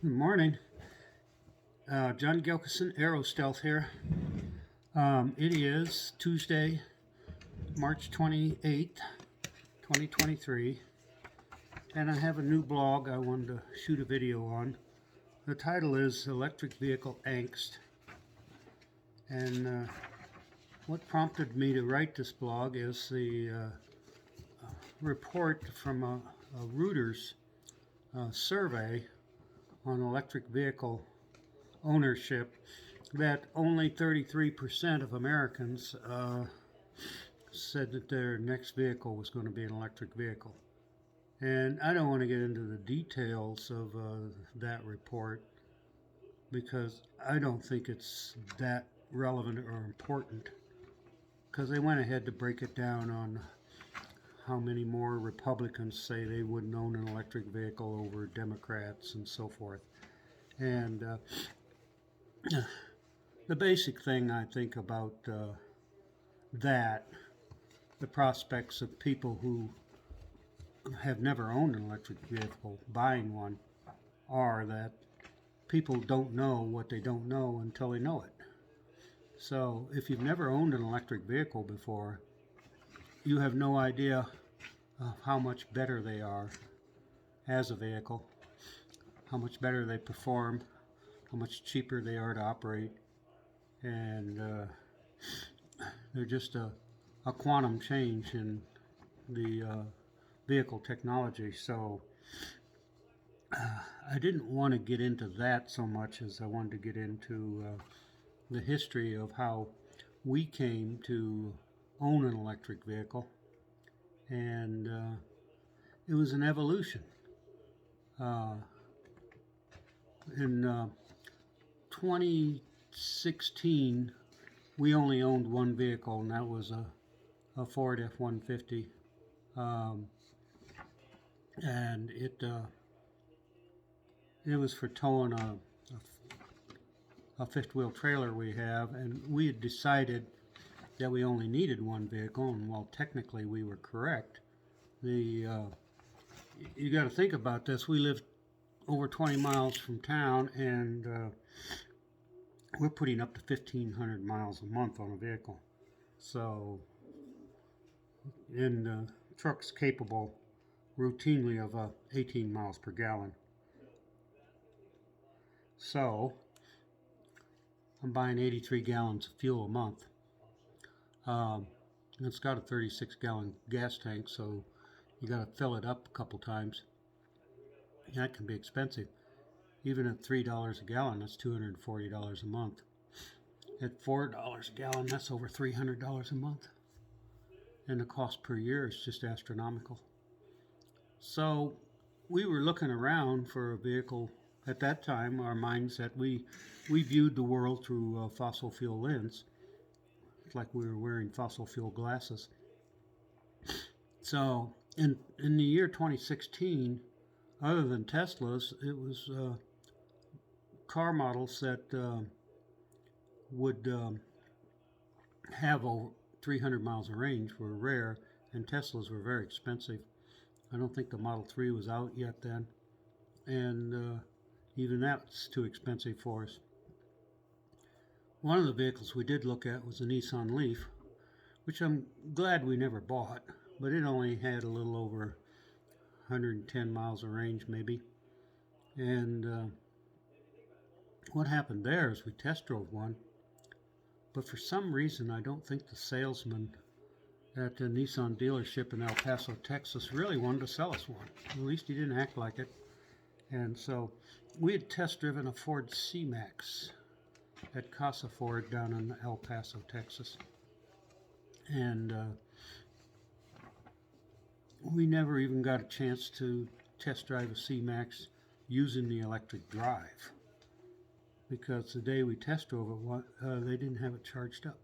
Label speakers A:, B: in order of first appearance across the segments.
A: Good morning. John Gilkison, Aero Stealth here. It is Tuesday, March 28th, 2023, and I have a new blog I wanted to shoot a video on. The title is Electric Vehicle Angst, and what prompted me to write this blog is the report from a Reuters survey on electric vehicle ownership that only 33% of Americans said that their next vehicle was going to be an electric vehicle. And I don't want to get into the details of that report because I don't think it's that relevant or important, because they went ahead to break it down on how many more Republicans say they wouldn't own an electric vehicle over Democrats and so forth. And the basic thing I think about that, the prospects of people who have never owned an electric vehicle buying one, are that people don't know what they don't know until they know it. So if you've never owned an electric vehicle before, you have no idea of how much better they are as a vehicle, how much better they perform, how much cheaper they are to operate, and they're just a quantum change in the vehicle technology. So I didn't want to get into that so much as I wanted to get into the history of how we came to own an electric vehicle, and it was an evolution. In 2016, we only owned one vehicle, and that was a Ford F-150, and it was for towing a fifth wheel trailer we have, and we had decided that we only needed one vehicle, and while technically we were correct, you got to think about this. We lived over 20 miles from town, and we're putting up to 1,500 miles a month on a vehicle. So, and the truck's capable routinely of 18 miles per gallon. So, I'm buying 83 gallons of fuel a month. It's got a 36-gallon gas tank, so you got to fill it up a couple times. That can be expensive. Even at $3 a gallon, that's $240 a month. At $4 a gallon, that's over $300 a month. And the cost per year is just astronomical. So we were looking around for a vehicle. At that time, our mindset, we viewed the world through fossil fuel lens. It's like we were wearing fossil fuel glasses. So in the year 2016, other than Teslas, it was car models that would have over 300 miles of range were rare, and Teslas were very expensive. I don't think the Model 3 was out yet then, and even that's too expensive for us. One of the vehicles we did look at was a Nissan Leaf, which I'm glad we never bought, but it only had a little over 110 miles of range maybe. And what happened there is we test drove one, but for some reason I don't think the salesman at the Nissan dealership in El Paso, Texas really wanted to sell us one. At least he didn't act like it. And so we had test driven a Ford C-Max at Casa Ford down in El Paso, Texas. And we never even got a chance to test drive a C-Max using the electric drive, because the day we test drove it, they didn't have it charged up.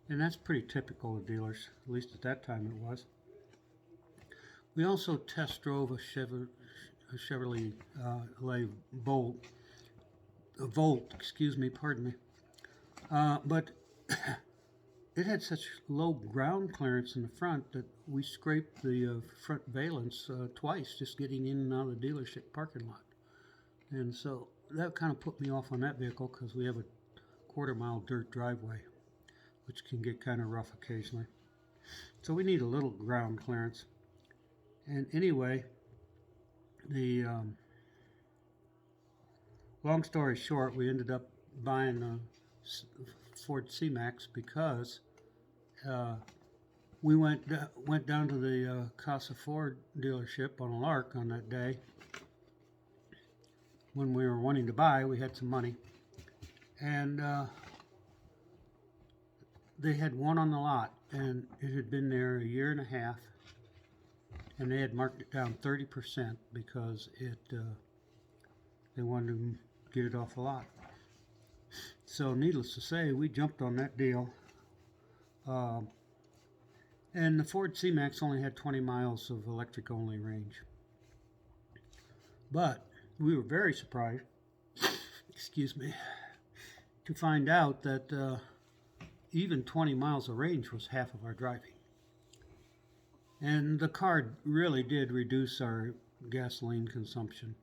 A: And that's pretty typical of dealers, at least at that time it was. We also test drove a Chevrolet Bolt, but it had such low ground clearance in the front that we scraped the front valence twice just getting in and out of the dealership parking lot. And so that kind of put me off on that vehicle because we have a quarter-mile dirt driveway, which can get kind of rough occasionally. So we need a little ground clearance. And anyway, the long story short, we ended up buying a Ford C-Max because we went down to the Casa Ford dealership on a lark on that day when we were wanting to buy. We had some money, and they had one on the lot, and it had been there a year and a half, and they had marked it down 30% because they wanted to get it off the lot. So needless to say, we jumped on that deal. And the Ford C-Max only had 20 miles of electric only range. But we were very surprised, excuse me, to find out that even 20 miles of range was half of our driving. And the car really did reduce our gasoline consumption.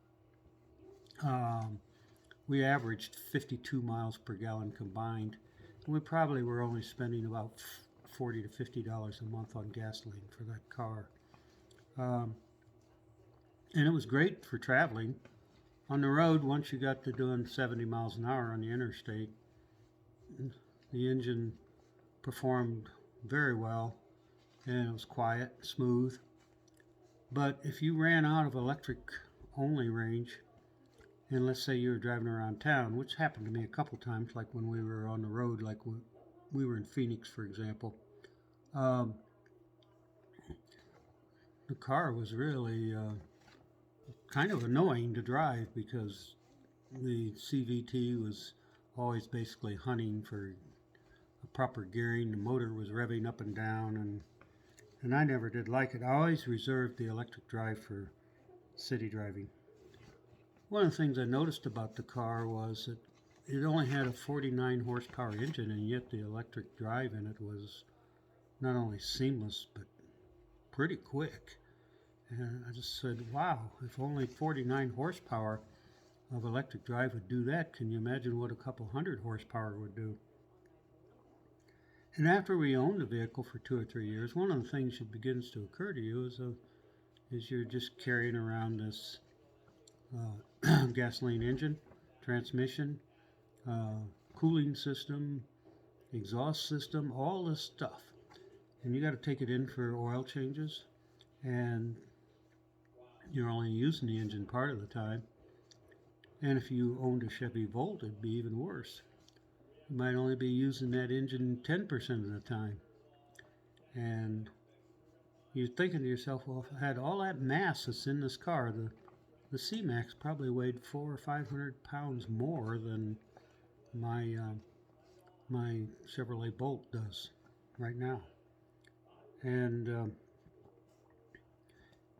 A: We averaged 52 miles per gallon combined. And we probably were only spending about $40 to $50 a month on gasoline for that car. And it was great for traveling. On the road, once you got to doing 70 miles an hour on the interstate, the engine performed very well, and it was quiet, smooth. But if you ran out of electric only range, and let's say you were driving around town, which happened to me a couple times, like when we were on the road, like we were in Phoenix, for example, the car was really kind of annoying to drive because the CVT was always basically hunting for a proper gearing. The motor was revving up and down, and I never did like it. I always reserved the electric drive for city driving. One of the things I noticed about the car was that it only had a 49 horsepower engine, and yet the electric drive in it was not only seamless but pretty quick. And I just said, wow, if only 49 horsepower of electric drive would do that, can you imagine what a couple hundred horsepower would do? And after we owned the vehicle for 2 or 3 years, one of the things that begins to occur to you is you're just carrying around this gasoline engine, transmission, cooling system, exhaust system, all this stuff. And you got to take it in for oil changes, and you're only using the engine part of the time. And if you owned a Chevy Bolt, it'd be even worse. You might only be using that engine 10% of the time. And you're thinking to yourself, well, if I had all that mass that's in this car, the C-Max probably weighed 400 or 500 pounds more than my Chevrolet Bolt does right now. And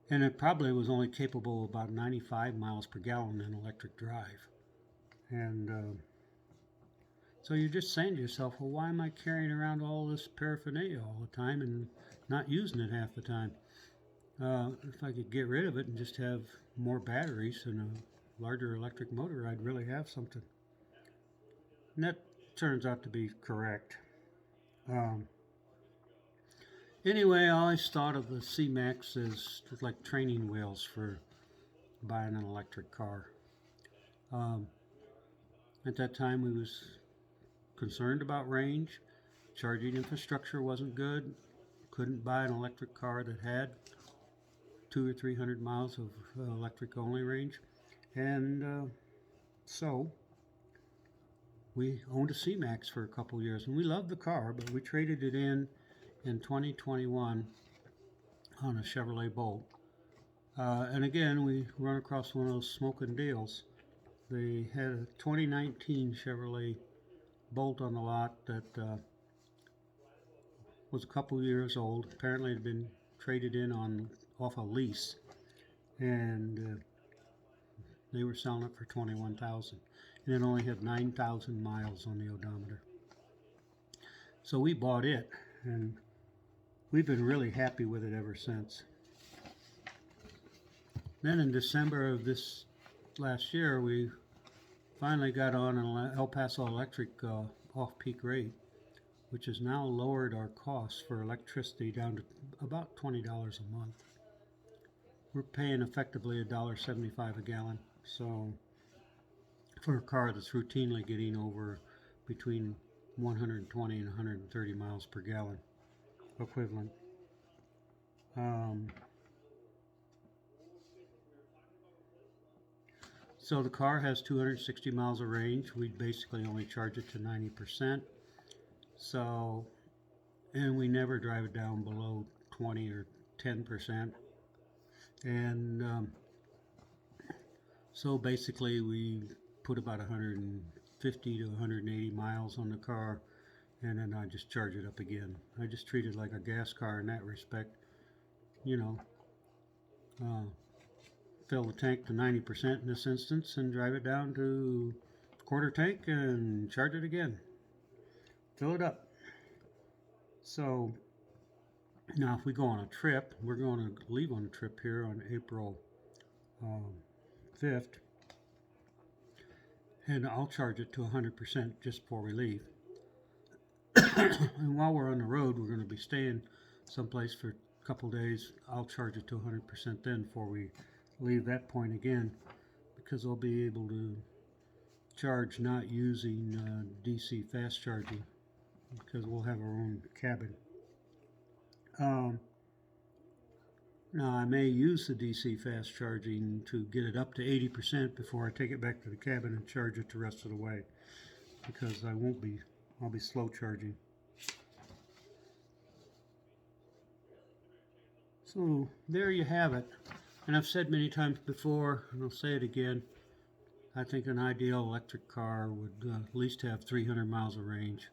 A: it probably was only capable of about 95 miles per gallon in electric drive. And so you're just saying to yourself, well, why am I carrying around all this paraphernalia all the time and not using it half the time? If I could get rid of it and just have more batteries and a larger electric motor, I'd really have something. And that turns out to be correct. Anyway, I always thought of the C-Max as like training wheels for buying an electric car. At that time, we was concerned about range. Charging infrastructure wasn't good. Couldn't buy an electric car that had 200 or 300 miles of electric only range. And so we owned a C-Max for a couple years, and we loved the car, but we traded it in 2021 on a Chevrolet Bolt. And again, we run across one of those smoking deals. They had a 2019 Chevrolet Bolt on the lot that was a couple years old. Apparently it had been traded in off a lease, and they were selling it for $21,000, and it only had 9,000 miles on the odometer. So we bought it, and we've been really happy with it ever since. Then in December of this last year, we finally got on an El Paso Electric off-peak rate, which has now lowered our costs for electricity down to about $20 a month. We're paying effectively $1.75 a gallon. So for a car that's routinely getting over between 120 and 130 miles per gallon equivalent. So the car has 260 miles of range. We basically only charge it to 90%. So, and we never drive it down below 20 or 10%. And so basically we put about 150 to 180 miles on the car, and then I just charge it up again. I just treat it like a gas car in that respect. You know, fill the tank to 90% in this instance and drive it down to quarter tank and charge it again. Fill it up. So now if we go on a trip, we're going to leave on a trip here on April 5th, and I'll charge it to 100% just before we leave. And while we're on the road, we're going to be staying someplace for a couple days. I'll charge it to 100% then before we leave that point again, because I'll be able to charge not using DC fast charging, because we'll have our own cabin. Now I may use the DC fast charging to get it up to 80% before I take it back to the cabin and charge it the rest of the way, because I'll be slow charging. So there you have it. And I've said many times before, and I'll say it again, I think an ideal electric car would at least have 300 miles of range,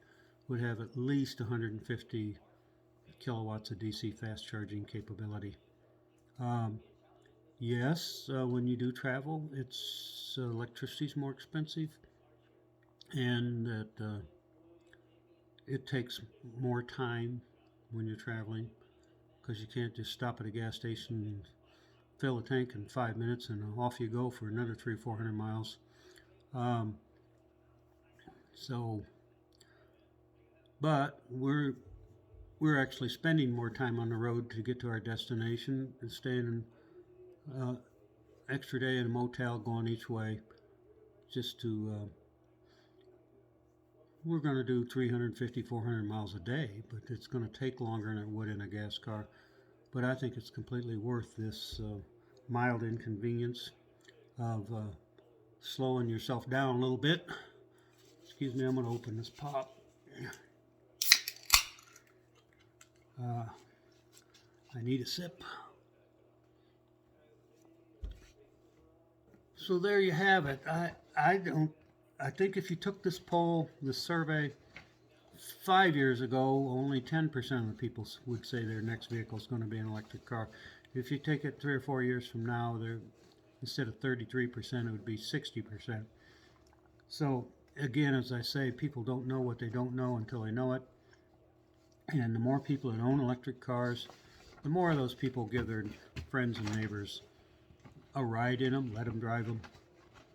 A: would have at least 150 kilowatts of DC fast charging capability. Yes, when you do travel, electricity's more expensive, and that it takes more time when you're traveling, because you can't just stop at a gas station and fill a tank in 5 minutes and off you go for another 300 or 400 miles. But we're actually spending more time on the road to get to our destination and staying an extra day in a motel going each way, just to we're going to do 350, 400 miles a day, but it's going to take longer than it would in a gas car. But I think it's completely worth this mild inconvenience of slowing yourself down a little bit. Excuse me, I'm going to open this pop. I need a sip. So there you have it. I think if you took this survey 5 years ago, only 10% of the people would say their next vehicle is going to be an electric car. If you take it 3 or 4 years from now, instead of 33%, it would be 60%. So again, as I say, people don't know what they don't know until they know it. And the more people that own electric cars, the more of those people give their friends and neighbors a ride in them, let them drive them,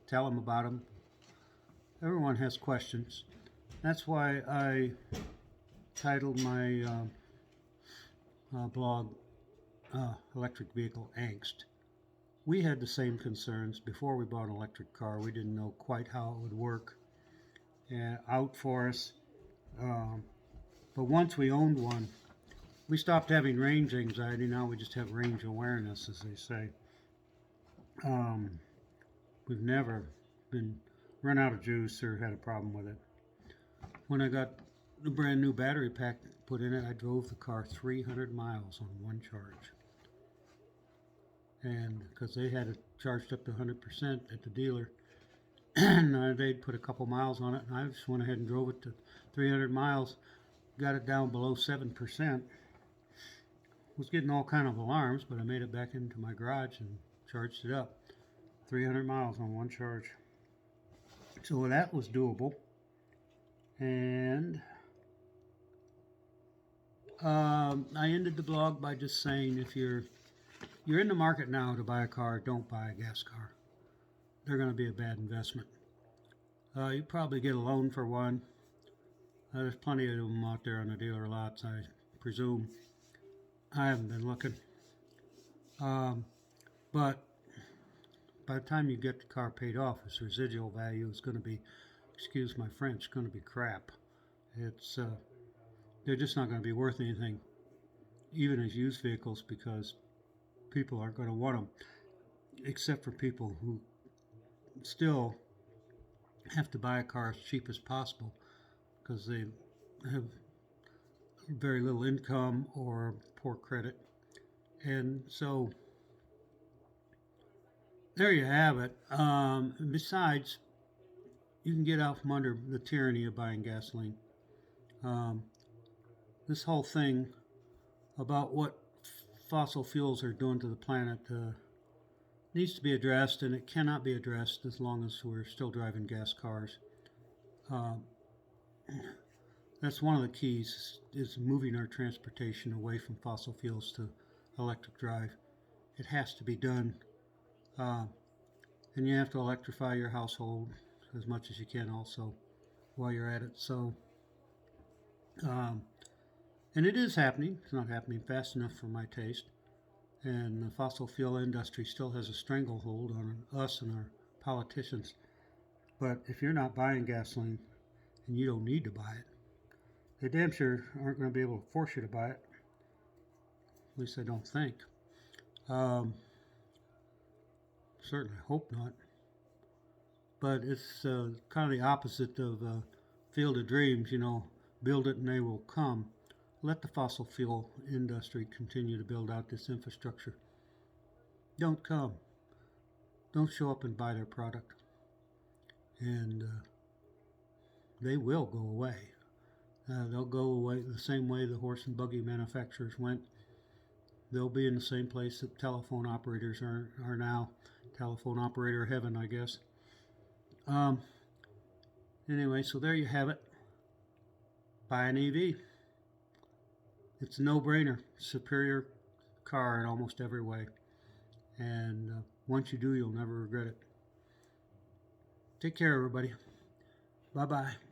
A: tell them about them. Everyone has questions. That's why I titled my blog Electric Vehicle Angst. We had the same concerns before we bought an electric car. We didn't know quite how it would work out for us. But once we owned one, we stopped having range anxiety. Now we just have range awareness, as they say. We've never been run out of juice or had a problem with it. When I got the brand new battery pack put in it, I drove the car 300 miles on one charge. And because they had it charged up to 100% at the dealer, and they'd put a couple miles on it, and I just went ahead and drove it to 300 miles, got it down below 7%. Was getting all kind of alarms, but I made it back into my garage and charged it up. 300 miles on one charge. So that was doable. And I ended the blog by just saying, if you're in the market now to buy a car, don't buy a gas car. they're going to be a bad investment. You probably get a loan for one. There's plenty of them out there on the dealer lots, I presume. I haven't been looking. Um, but by the time you get the car paid off, its residual value is going to be, excuse my French, going to be crap. It's they're just not going to be worth anything, even as used vehicles, because people aren't going to want them, except for people who still have to buy a car as cheap as possible because they have very little income or poor credit. And so there you have it. Besides, you can get out from under the tyranny of buying gasoline. Um, this whole thing about what fossil fuels are doing to the planet needs to be addressed, and it cannot be addressed as long as we're still driving gas cars. Uh, that's one of the keys, is moving our transportation away from fossil fuels to electric drive. It has to be done. Uh, and you have to electrify your household as much as you can also while you're at it. So, um, and it is happening. It's not happening fast enough for my taste. And the fossil fuel industry still has a stranglehold on us and our politicians. But if you're not buying gasoline and you don't need to buy it, they damn sure aren't going to be able to force you to buy it. At least I don't think. Certainly hope not. But it's kind of the opposite of Field of Dreams, build it and they will come. Let the fossil fuel industry continue to build out this infrastructure. Don't come. Don't show up and buy their product. And they will go away. They'll go away the same way the horse and buggy manufacturers went. They'll be in the same place that telephone operators are now. Telephone operator heaven, I guess. Anyway, so there you have it. Buy an EV. It's a no-brainer. Superior car in almost every way. And once you do, you'll never regret it. Take care, everybody. Bye-bye.